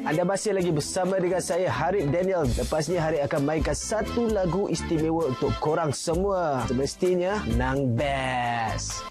Anda masih lagi bersama dengan saya, Harith Daniel. Lepas ni Harith akan mainkan satu lagu istimewa untuk korang semua. Semestinya Nang Best.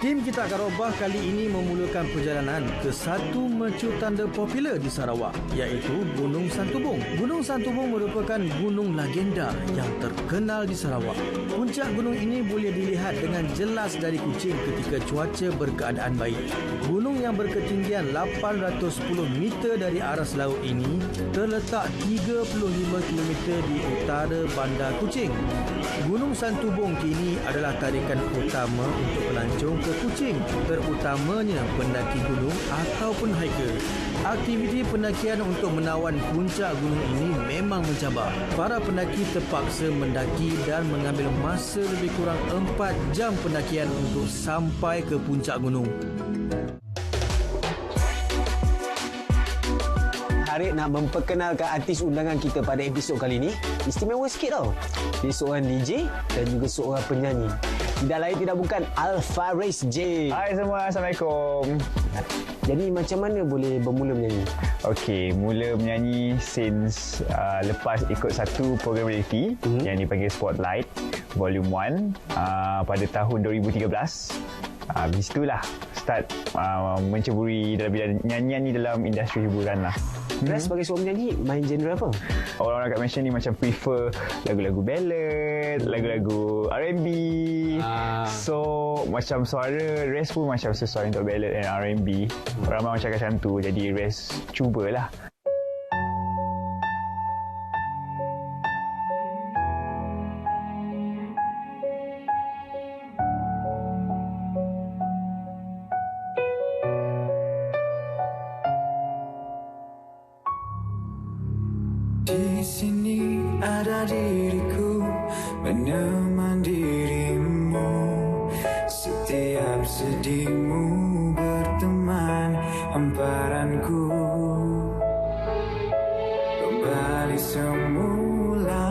Tim Kita Karobah kali ini memulakan perjalanan ke satu mercu tanda popular di Sarawak, iaitu Gunung Santubong. Gunung Santubong merupakan gunung legenda yang terkenal di Sarawak. Puncak gunung ini boleh dilihat dengan jelas dari Kuching ketika cuaca berkeadaan baik. Gunung yang berketinggian 810 meter dari aras laut ini terletak 35 km di utara Bandar Kuching. Gunung Santubong kini adalah tarikan utama untuk pelancong ke Kuching, terutamanya pendaki gunung ataupun hiker. Aktiviti pendakian untuk menawan puncak gunung ini memang mencabar. Para pendaki terpaksa mendaki dan mengambil masa lebih kurang 4 jam pendakian untuk sampai ke puncak gunung. Harith nak memperkenalkan artis undangan kita pada episod kali ini. Istimewa sikit tau. Dia seorang DJ dan juga seorang penyanyi. Tidak lain tidak bukan Alfaris J. Hai semua, Assalamualaikum. Jadi macam mana boleh bermula menyanyi? Okey, mula menyanyi since lepas ikut satu program reality yang dipanggil Spotlight Volume 1 pada tahun 2013. Habis itulah start menceburi dalam bidang nyanyian ni dalam industri hiburan lah. Res sebagai seorang penyanyi, main genre apa? Orang-orang kat Malaysia ni macam prefer lagu-lagu ballad, lagu-lagu R&B. So macam suara Res pun macam sesuai untuk ballad dan R&B. Ramai orang cakap macam tu, jadi Res cubalah. Di sini ada diriku menemani dirimu, setiap sedihmu berteman hamparanku, kembali semula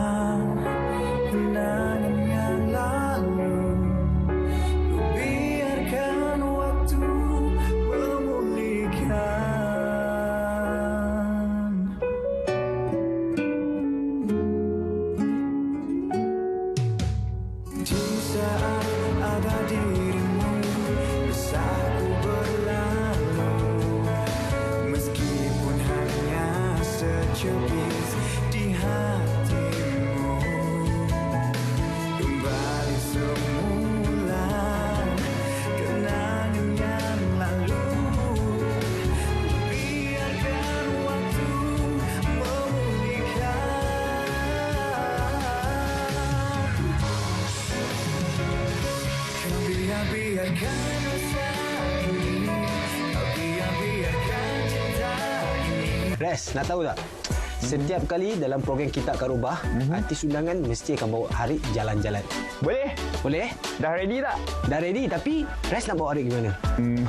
kenangan yang lalu, ku biarkan waktu memulihkan. Res, nak tahu tak? Setiap kali dalam program Kita Karobah, artis undangan mesti akan bawa Harith jalan-jalan. Boleh? Boleh? Dah ready tak? Dah ready, tapi Res nak bawa Harith ke mana?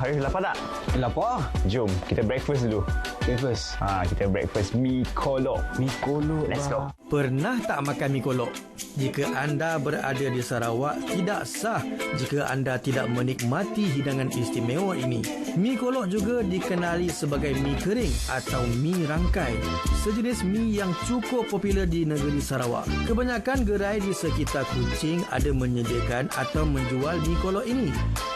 Harith lapar tak? Lapar? Jom, kita breakfast dulu. Breakfast? Kita breakfast mi kolok. Mi kolok. Let's go. Pernah tak makan mi kolok? Jika anda berada di Sarawak, tidak sah jika anda tidak menikmati hidangan istimewa ini. Mi kolok juga dikenali sebagai mi kering atau mi rangkai, sejenis mi yang cukup popular di negeri Sarawak. Kebanyakan gerai di sekitar Kuching ada menyediakan atau menjual mi kolok ini.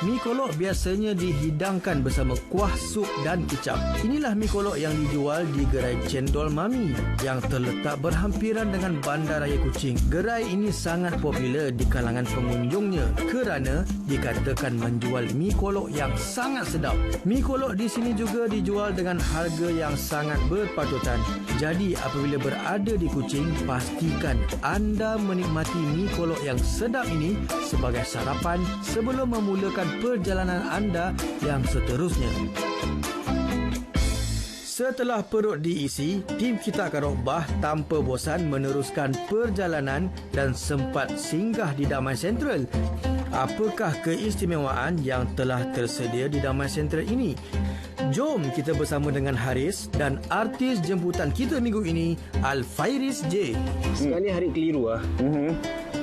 Mi kolok biasanya dihidangkan bersama kuah sup dan kicap. Inilah mi kolok yang dijual di gerai Cendol Mami yang terletak berhampiran dengan Bandaraya Kuching. Gerai ini sangat popular di kalangan pengunjungnya kerana dikatakan menjual mi kolok yang sangat sedap. Mi kolok di sini juga dijual dengan harga yang sangat berpatutan. Jadi apabila berada di Kuching, pastikan anda menikmati mi kolok yang sedap ini sebagai sarapan sebelum memulakan perjalanan anda yang seterusnya. Setelah perut diisi, tim kita akan robah tanpa bosan meneruskan perjalanan dan sempat singgah di Damai Sentral. Apakah keistimewaan yang telah tersedia di Damai Sentral ini? Jom kita bersama dengan Haris dan artis jemputan kita minggu ini, Al-Fairis J. Sekarang ni hari keliru lah.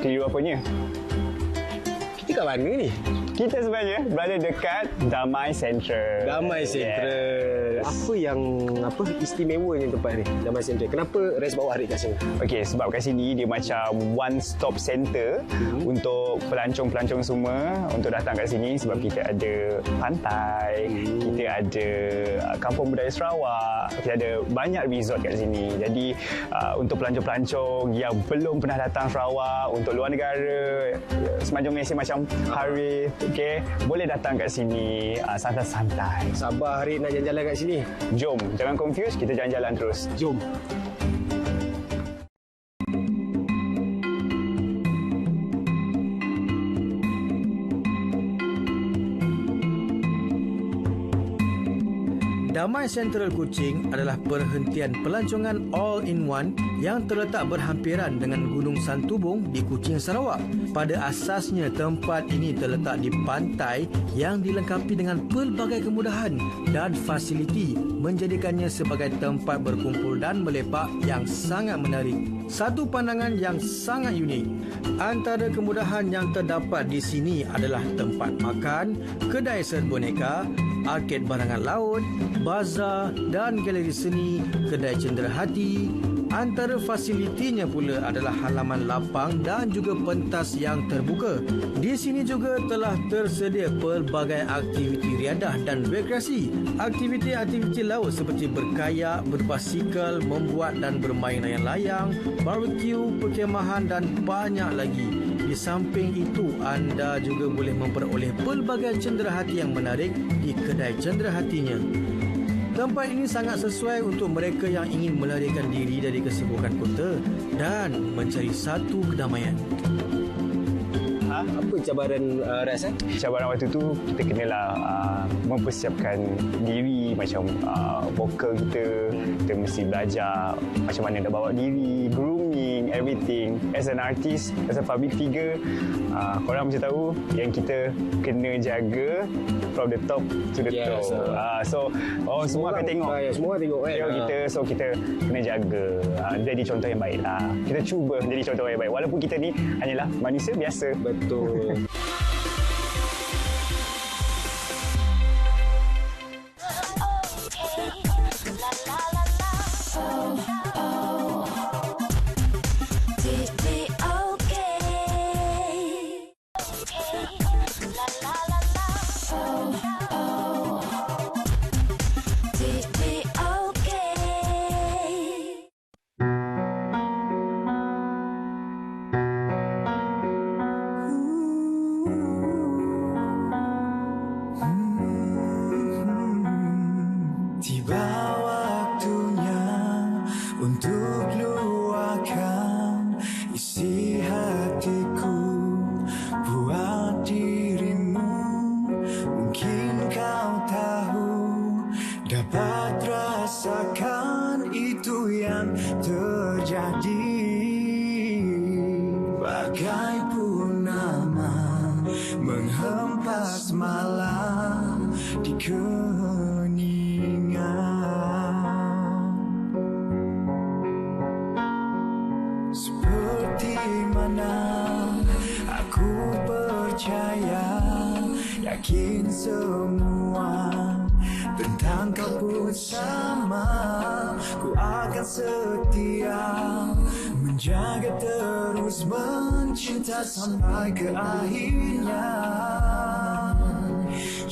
Keliru apanya? Kita kat mana ni? Kita sebenarnya berada dekat Damai Sentral. Damai Sentral. Apa yang istimewanya tempat ni, Damai Sentral? Kenapa Res bawa Haris kat sini? Okey, sebab kat sini dia macam one stop center untuk pelancong-pelancong semua untuk datang kat sini sebab kita ada pantai, kita ada Kampung Budaya Sarawak, kita ada banyak resort kat sini. Jadi untuk pelancong-pelancong yang belum pernah datang Sarawak, untuk luar negara, semenanjung Malaysia macam Haris, okey, boleh datang kat sini santai-santai. Sabar Haris nak jalan-jalan kat sini. Jom, jangan confuse, kita jalan-jalan terus. Jom. Damai Sentral Kuching adalah perhentian pelancongan all-in-one yang terletak berhampiran dengan Gunung Santubong di Kuching, Sarawak. Pada asasnya, tempat ini terletak di pantai yang dilengkapi dengan pelbagai kemudahan dan fasiliti menjadikannya sebagai tempat berkumpul dan melepak yang sangat menarik. Satu pandangan yang sangat unik. Antara kemudahan yang terdapat di sini adalah tempat makan, kedai set boneka, arked barangan laut, bazar dan galeri seni, kedai cenderahati. Antara fasilitinya pula adalah halaman lapang dan juga pentas yang terbuka. Di sini juga telah tersedia pelbagai aktiviti riadah dan rekreasi. Aktiviti-aktiviti laut seperti berkayak, berbasikal, membuat dan bermain layang-layang, barbecue, perkemahan dan banyak lagi. Di samping itu, anda juga boleh memperoleh pelbagai cenderahati yang menarik di kedai cenderahatinya. Tempat ini sangat sesuai untuk mereka yang ingin melarikan diri dari kesibukan kota dan mencari satu kedamaian. Apa cabaran Ras? Cabaran waktu tu kita kenalah mempersiapkan diri, macam vokal kita mesti belajar macam mana nak bawa diri, grooming, everything. As an artist, as a public figure, korang mesti tahu yang kita kena jaga from the top to the toe. So semua akan tengok. Semua tengok kan. Kita, so kita kena jaga, jadi contoh yang baik lah. Kita cuba jadi contoh yang baik walaupun kita ni hanyalah manusia biasa. Betul. Tiba waktunya untuk luahkan isi hatiku buat dirimu. Mungkin kau tahu, dapat rasakan itu yang terjadi. Bagai purnama menghempas malam di seperti mana aku percaya, yakin semua tentang kau pun sama. Ku akan setia, menjaga terus, mencinta sampai ke akhirnya.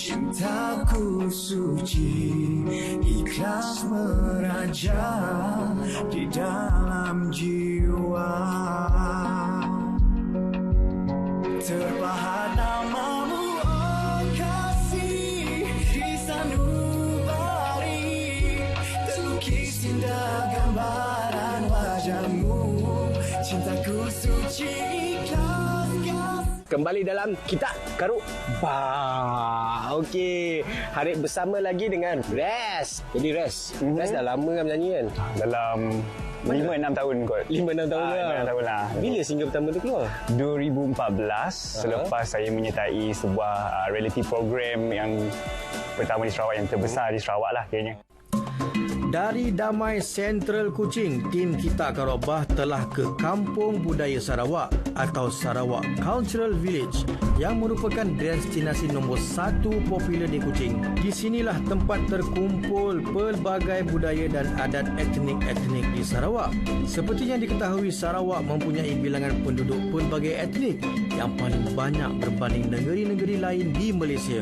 Cintaku suci, ikhlas meraja di dalam jiwa. Terpahat namamu, oh kasih, di sanubari, terlukis indah gambaran wajahmu. Cintaku suci, ikhlas. kembali dalam Kita Karut Bah. Okey, hari bersama lagi dengan Res. Jadi Res, Res dah lama kan menyanyi kan? Dalam 5-6 tahun kot. 5-6 tahun lah. 5-6 tahun lah. Bila single pertama tu keluar? 2014 selepas saya menyertai sebuah reality program yang pertama di Sarawak, yang terbesar di Sarawak lah kayaknya. Dari Damai Sentral Kuching, tim Kita Karut Bah telah ke Kampung Budaya Sarawak atau Sarawak Cultural Village yang merupakan destinasi nombor 1 popular di Kuching. Di sinilah tempat terkumpul pelbagai budaya dan adat etnik-etnik di Sarawak. Seperti yang diketahui, Sarawak mempunyai bilangan penduduk pelbagai etnik yang paling banyak berbanding negeri-negeri lain di Malaysia.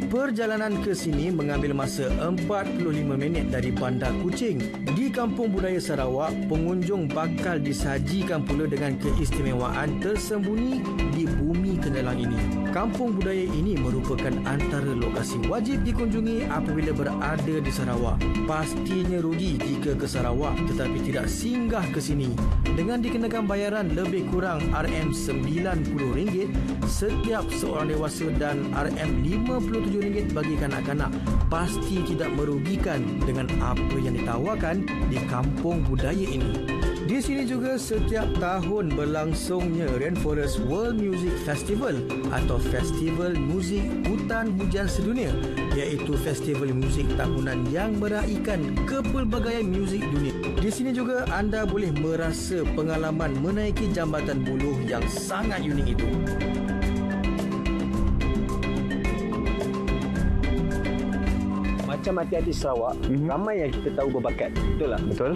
Perjalanan ke sini mengambil masa 45 minit dari Bandar Kuching. Di Kampung Budaya Sarawak, pengunjung bakal disajikan pula dengan keistimewaan tersembunyi di bumi kendalang ini. Kampung budaya ini merupakan antara lokasi wajib dikunjungi apabila berada di Sarawak. Pastinya rugi jika ke Sarawak tetapi tidak singgah ke sini. Dengan dikenakan bayaran lebih kurang RM90 setiap seorang dewasa dan RM57 bagi kanak-kanak, pasti tidak merugikan dengan apa yang ditawarkan di kampung budaya ini. Di sini juga setiap tahun berlangsungnya Rainforest World Music Festival atau Festival Muzik Hutan Hujan Sedunia, iaitu festival muzik tahunan yang meraikan kepelbagaian muzik dunia. Di sini juga anda boleh merasa pengalaman menaiki jambatan buluh yang sangat unik itu. Macam artis Sarawak, ramai yang kita tahu berbakat. Betul tak? Betul.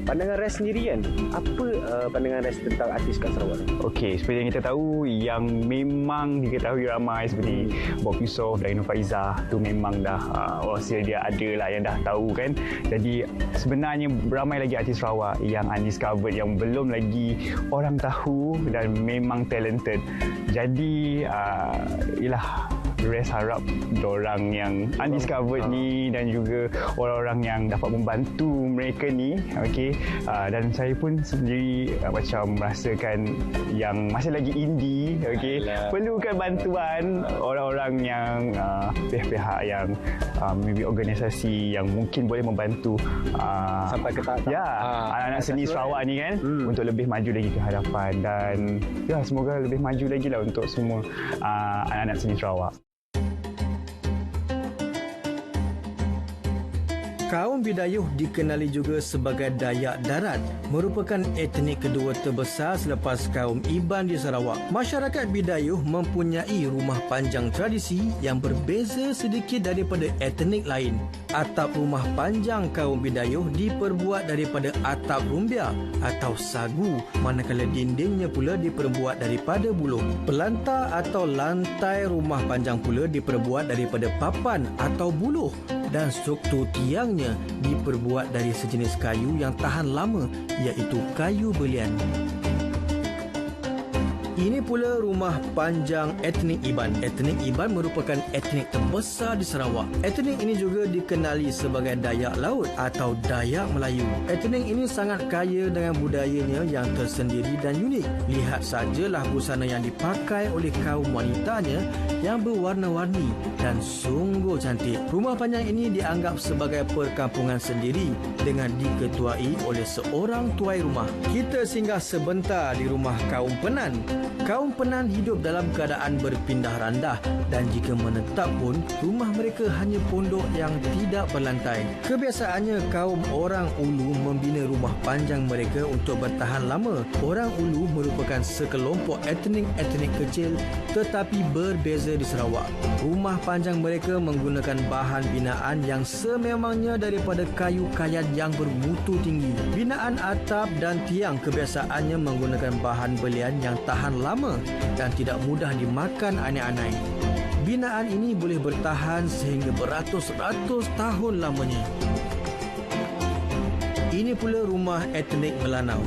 Pandangan Res sendiri kan, apa pandangan Res tentang artis kat Sarawak? Okey, seperti yang kita tahu, yang memang diketahui ramai seperti Bob Yusof dan Ainul Faizah tu memang dah orang dia ada lah yang dah tahu kan. Jadi sebenarnya ramai lagi artis Sarawak yang undiscovered, yang belum lagi orang tahu dan memang talented. Jadi ialah Res harap dorang yang undiscovered ni dan juga orang-orang yang dapat membantu mereka ni, okey. Dan saya pun sendiri macam merasakan yang masih lagi indie, okey, perlukan bantuan orang-orang yang pihak-pihak yang maybe organisasi yang mungkin boleh membantu Sampai ke tahap anak-anak seni Sarawak ni kan, untuk lebih maju lagi ke hadapan. Dan ya, semoga lebih maju lagi lah untuk semua anak-anak seni Sarawak. Kaum Bidayuh dikenali juga sebagai Dayak Darat, merupakan etnik kedua terbesar selepas kaum Iban di Sarawak. Masyarakat Bidayuh mempunyai rumah panjang tradisi yang berbeza sedikit daripada etnik lain. Atap rumah panjang kaum Bidayuh diperbuat daripada atap rumbia atau sagu, manakala dindingnya pula diperbuat daripada buluh. Pelantar atau lantai rumah panjang pula diperbuat daripada papan atau buluh, dan struktur tiangnya diperbuat dari sejenis kayu yang tahan lama, iaitu kayu belian. Ini pula rumah panjang etnik Iban. Etnik Iban merupakan etnik terbesar di Sarawak. Etnik ini juga dikenali sebagai Dayak Laut atau Dayak Melayu. Etnik ini sangat kaya dengan budayanya yang tersendiri dan unik. Lihat sajalah busana yang dipakai oleh kaum wanitanya yang berwarna-warni dan sungguh cantik. Rumah panjang ini dianggap sebagai perkampungan sendiri dengan diketuai oleh seorang tuai rumah. Kita singgah sebentar di rumah kaum Penan. Kaum Penan hidup dalam keadaan berpindah randah dan jika menetap pun rumah mereka hanya pondok yang tidak berlantai. Kebiasaannya kaum orang Ulu membina rumah panjang mereka untuk bertahan lama. Orang Ulu merupakan sekelompok etnik-etnik kecil tetapi berbeza di Sarawak. Rumah panjang mereka menggunakan bahan binaan yang sememangnya daripada kayu kayan yang bermutu tinggi. Binaan atap dan tiang kebiasaannya menggunakan bahan belian yang tahan lama dan tidak mudah dimakan anai-anai. Binaan ini boleh bertahan sehingga beratus-ratus tahun lamanya. Ini pula rumah etnik Melanau.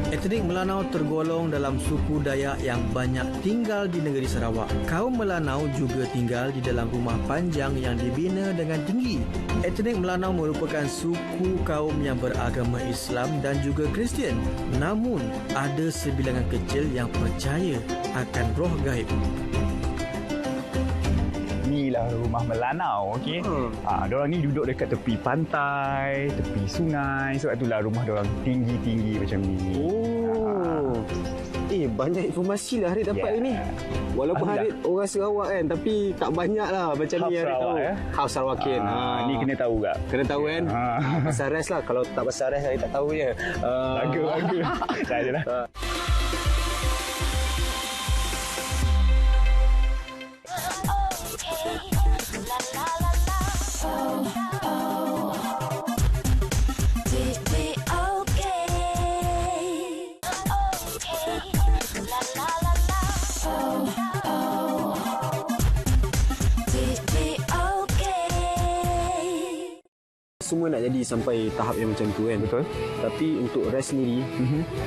Etnik Melanau tergolong dalam suku Dayak yang banyak tinggal di negeri Sarawak. Kaum Melanau juga tinggal di dalam rumah panjang yang dibina dengan tinggi. Etnik Melanau merupakan suku kaum yang beragama Islam dan juga Kristian. Namun, ada sebilangan kecil yang percaya akan roh gaib. Inilah rumah Melanau, okey. Diorang ni duduk dekat tepi pantai, tepi sungai. Sebab itulah rumah diorang tinggi-tinggi macam ni. Banyak informasi lah Harid dapat ini. Walaupun Harid orang Sarawak kan, tapi tak banyak lah macam ni Harid tahu. House Sarawakin. Ni kena tahu tak? Kena tahu kan? Pasal rest lah. Kalau tak pasal rest, Harid tak tahu je. Bagus. Tak ada lah. Semua nak jadi sampai tahap yang macam tu kan. Betul. Tapi untuk Res sendiri,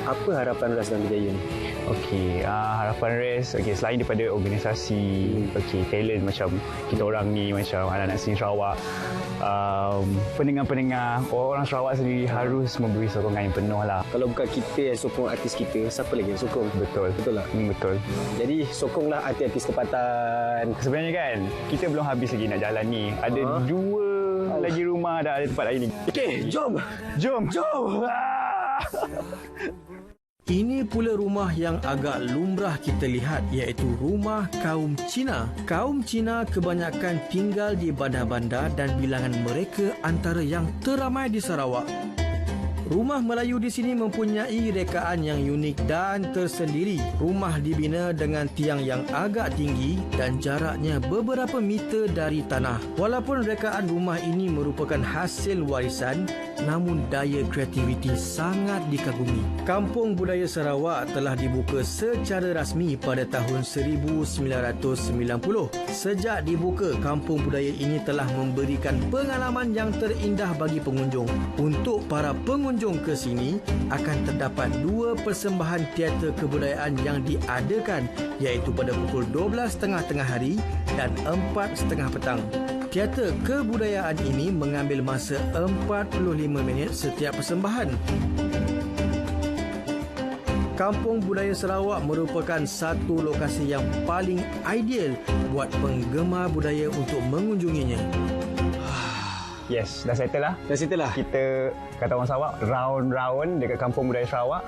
apa harapan Res dalam kerjaya ni? Okey, harapan Res, selain daripada organisasi, talent macam kita orang ni, macam anak-anak sini Sarawak, pendengar-pendengar, orang Sarawak sendiri harus memberi sokongan yang penuh lah. Kalau bukan kita yang sokong artis kita, siapa lagi yang sokong? Betul. Betul tak? Betul. Jadi sokonglah artis-artis tempatan. Sebenarnya kan, kita belum habis lagi nak jalan ni. Ada 2 lagi rumah dah ada tempat lain ni. Okey, jom. Ini pula rumah yang agak lumrah kita lihat, iaitu rumah kaum Cina. Kaum Cina kebanyakan tinggal di bandar-bandar dan bilangan mereka antara yang teramai di Sarawak. Rumah Melayu di sini mempunyai rekaan yang unik dan tersendiri. Rumah dibina dengan tiang yang agak tinggi dan jaraknya beberapa meter dari tanah. Walaupun rekaan rumah ini merupakan hasil warisan, namun daya kreativiti sangat dikagumi. Kampung Budaya Sarawak telah dibuka secara rasmi pada tahun 1990. Sejak dibuka, kampung budaya ini telah memberikan pengalaman yang terindah bagi pengunjung. Untuk para pengunjung ke sini akan terdapat 2 persembahan teater kebudayaan yang diadakan, iaitu pada pukul 12.30 tengah hari dan 4.30 petang. Teater kebudayaan ini mengambil masa 45 minit setiap persembahan. Kampung Budaya Sarawak merupakan satu lokasi yang paling ideal buat penggemar budaya untuk mengunjunginya. Yes, dah settle lah. Kita, kata orang Sarawak, round-round dekat Kampung Budaya Sarawak.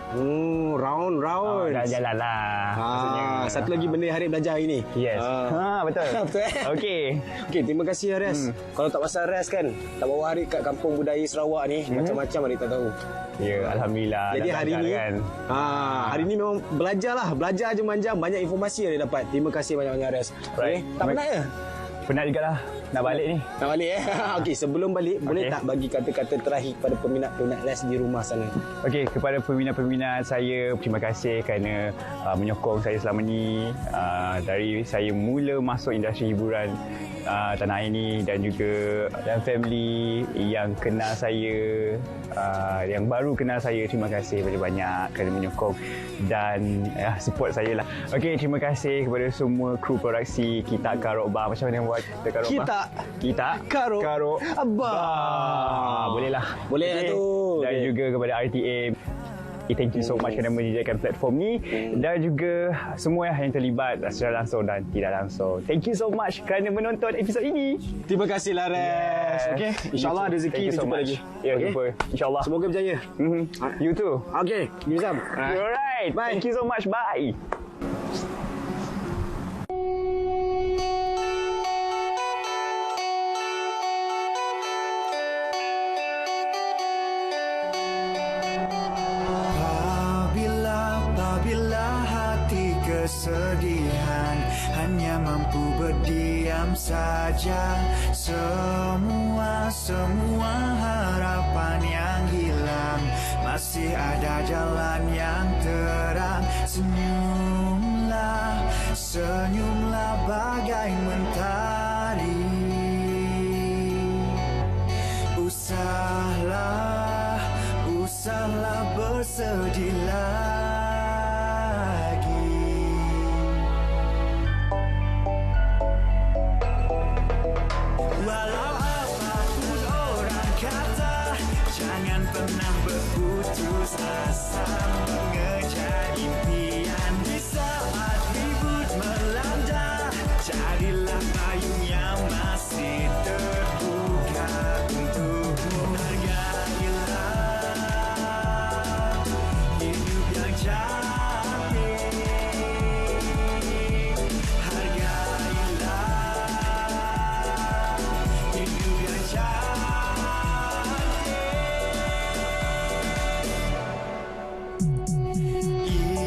Round-round. Dah jalan lah. Maksudnya, satu lagi benda Harid belajar hari ni. Yes. Betul. Betul. Okey, terima kasih Haris. Kalau tak pasal Haris kan, tak bawa Harid kat Kampung Budaya Sarawak ni, macam-macam Harid tak tahu. Ya, Alhamdulillah. Jadi hari ni kan. Hari ni memang belajar je manjang, banyak informasi yang dia dapat. Terima kasih banyak-banyak Haris. Right. Tak penat ya? Penat jugalah nak balik ni. Nak balik Okey, sebelum balik boleh tak bagi kata-kata terakhir kepada peminat-peminat Les di rumah sana? Okey, kepada peminat-peminat saya, terima kasih kerana menyokong saya selama ni, dari saya mula masuk industri hiburan tanah air ni, dan juga dan family yang kenal saya, yang baru kenal saya, terima kasih banyak-banyak kerana menyokong dan support saya lah. Okey, terima kasih kepada semua kru produksi Kita Karok Bar. Macam mana buat Kita Karok Bar? Kita Karok Bar. Boleh lah tu. Dan juga kepada RTA, thank you so much kerana menyediakan platform ni, dan juga semua yang terlibat secara langsung dan tidak langsung. Thank you so much kerana menonton episod ini. Terima kasih Lares. Okey, InsyaAllah ada rezeki kita jumpa lagi. Ya, jumpa. InsyaAllah. Semoga berjaya. You too. Okey, Nizam. Alright. Bye. Thank you so much. Bye. Kesedihan hanya mampu berdiam saja. Semua harapan yang hilang, masih ada jalan yang terang. Senyumlah bagai mentari. bersedih lagi. Walau apapun orang kata, jangan pernah berputus asa mengejar impian. Di saat ribut melanda, jadilah payung yang masih terbuka untukmu. Hargailah hidup yang cantik. Hargailah hidup yang cantik.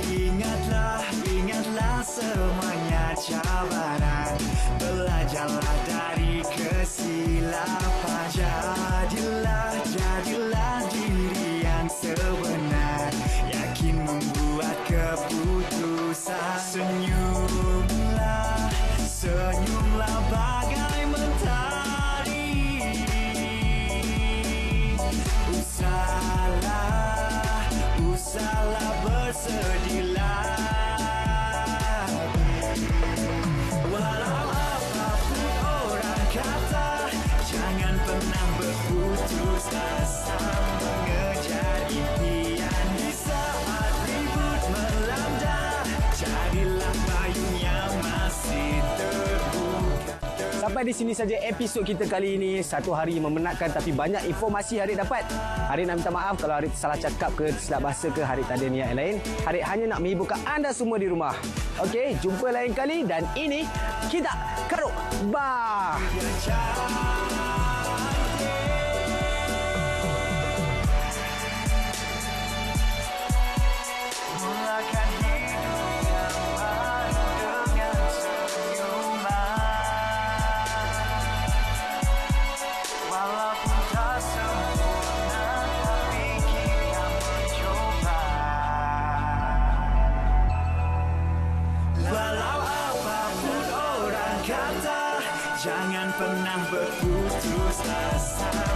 Ingatlah, ingatlah semuanya cabaran. Belajarlah dari kesilapan. Jadilah, jadilah diri yang sebenar. Yakin membuat keputusan. Senyumlah, senyumlah bagai mentari. Usahlah, usahlah bersedihlah. Walau apapun orang kata, jangan pernah berputus asa mengejar impian. Di saat ribut melanda, jadilah payung yang masih terbuka. Sampai di sini saja episod kita kali ini. Satu hari memenatkan tapi banyak informasi Harid dapat. Harid nak minta maaf kalau Harid salah cakap ke, silap bahasa ke, Harid tak ada niat yang lain. Harid hanya nak menghiburkan anda semua di rumah. Okey, jumpa lain kali dan ini Kita Karut. Bye. Mulakan hidup yang baru dengan senyuman. Walaupun tak sempurna, tapi kita mencoba. Walau apapun orang kata, jangan pernah berputus asa